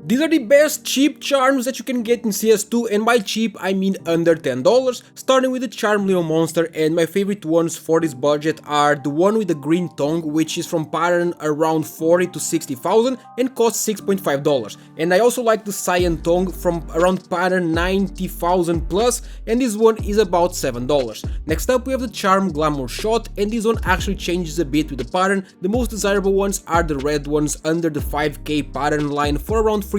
These are the best cheap charms that you can get in CS2, and by cheap I mean under $10, starting with the charm Little Monster, and my favorite ones for this budget are the one with the green tongue, which is from pattern around 40 to 60,000 and costs $6.5, and I also like the cyan tongue from around pattern 90,000 plus, and this one is about $7. Next up we have the charm Glamour Shot, and this one actually changes a bit with the pattern. The most desirable ones are the red ones under the 5k pattern line for around $3,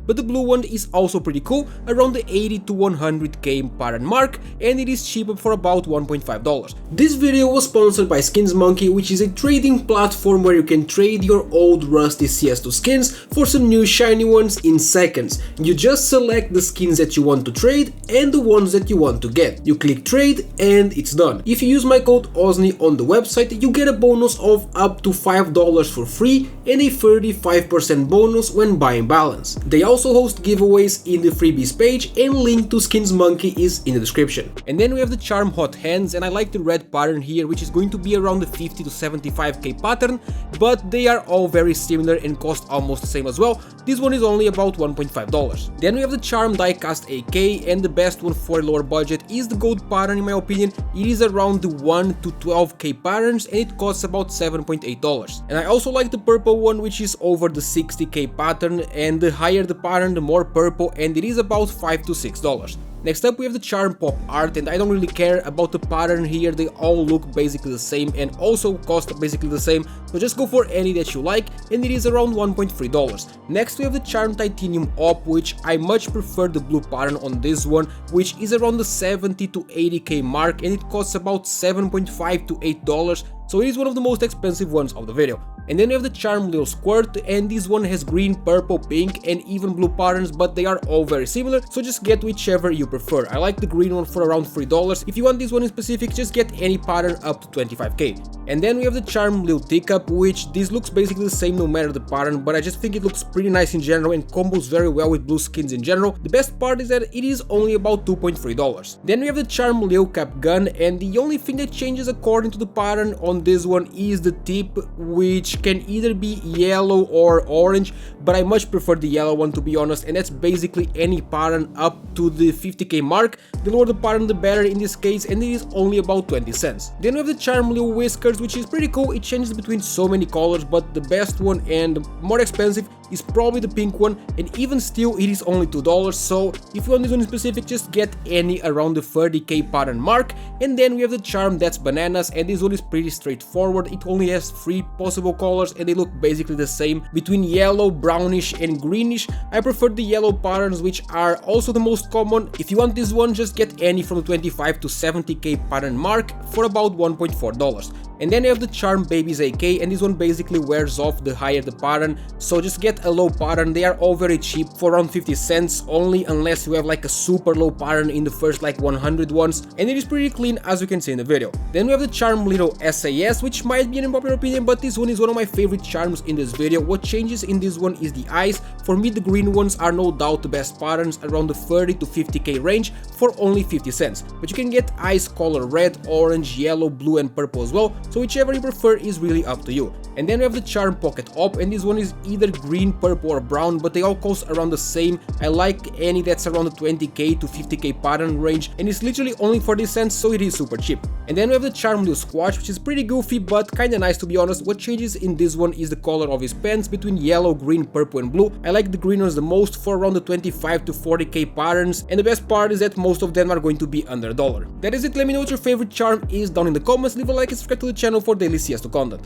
but the blue one is also pretty cool, around the 80 to 100k pattern mark, and it is cheaper for about $1.5. This video was sponsored by SkinsMonkey, which is a trading platform where you can trade your old rusty CS2 skins for some new shiny ones in seconds. You just select the skins that you want to trade and the ones that you want to get. You click trade and it's done. If you use my code OZNI on the website, you get a bonus of up to $5 for free and a 35% bonus when buying balance. They also host giveaways in the freebies page, and link to SkinsMonkey is in the description. And then we have the charm Hot Hands, and I like the red pattern here, which is going to be around the 50 to 75k pattern, but they are all very similar and cost almost the same as well. This one is only about $1.5. Then we have the charm Diecast AK, and the best one for a lower budget is the gold pattern in my opinion. It is around the 1 to 12k patterns and it costs about $7.8. And I also like the purple one, which is over the 60k pattern, and the higher the pattern the more purple, and it is about $5 to $6. Next up we have the charm Pop Art, and I don't really care about the pattern here, they all look basically the same and also cost basically the same, so just go for any that you like, and it is around $1.3. Next we have the charm Titanium Op, which I much prefer the blue pattern on this one, which is around the 70 to 80k mark, and it costs about $7.5 to $8, so it is one of the most expensive ones of the video. And then we have the charm Little Squirt, and this one has green, purple, pink and even blue patterns, but they are all very similar, so just get whichever you prefer. I like the green one for around $3. If you want this one in specific, just get any pattern up to 25k. And then we have the charm Little Teacup, which this looks basically the same no matter the pattern, but I just think it looks pretty nice in general and combos very well with blue skins in general. The best part is that it is only about $2.3. Then we have the charm Lil Cap Gun, and the only thing that changes according to the pattern on this one is the tip, which can either be yellow or orange, but I much prefer the yellow one to be honest, and that's basically any pattern up to the 50k mark. The lower the pattern the better in this case, and it is only about 20 cents. Then we have the charm Lil Whiskers, which is pretty cool. It changes between so many colors, but the best one and more expensive is probably the pink one, and even still it is only $2, so if you want this one in specific, just get any around the 30k pattern mark. And then we have the charm That's Bananas, and this one is pretty straightforward. It only has 3 possible colors and they look basically the same between yellow, brownish and greenish. I prefer the yellow patterns, which are also the most common. If you want this one, just get any from the 25 to 70k pattern mark for about $1.4. And then you have the charm Baby's AK, and this one basically wears off the higher the pattern, so just get a low pattern. They are all very cheap for around 50 cents only, unless you have like a super low pattern in the first like 100 ones, and it is pretty clean as you can see in the video. Then we have the charm Little SAS, which might be an unpopular opinion, but this one is one of my favorite charms in this video. What changes in this one is the eyes. For me, the green ones are no doubt the best patterns, around the 30 to 50k range for only 50 cents, but you can get eyes color red, orange, yellow, blue and purple as well, so whichever you prefer is really up to you. And then we have the charm Pocket Op, and this one is either green, purple or brown, but they all cost around the same. I like any that's around the 20k to 50k pattern range, and it's literally only 40 cents, so it is super cheap. And then we have the charm Little Squash, which is pretty goofy but kinda nice to be honest. What changes in this one is the color of his pants between yellow, green, purple and blue. I like the green ones the most for around the 25 to 40k patterns, and the best part is that most of them are going to be under $1. That is it. Let me know what your favorite charm is down in the comments, leave a like and subscribe to the channel for daily CS2 content.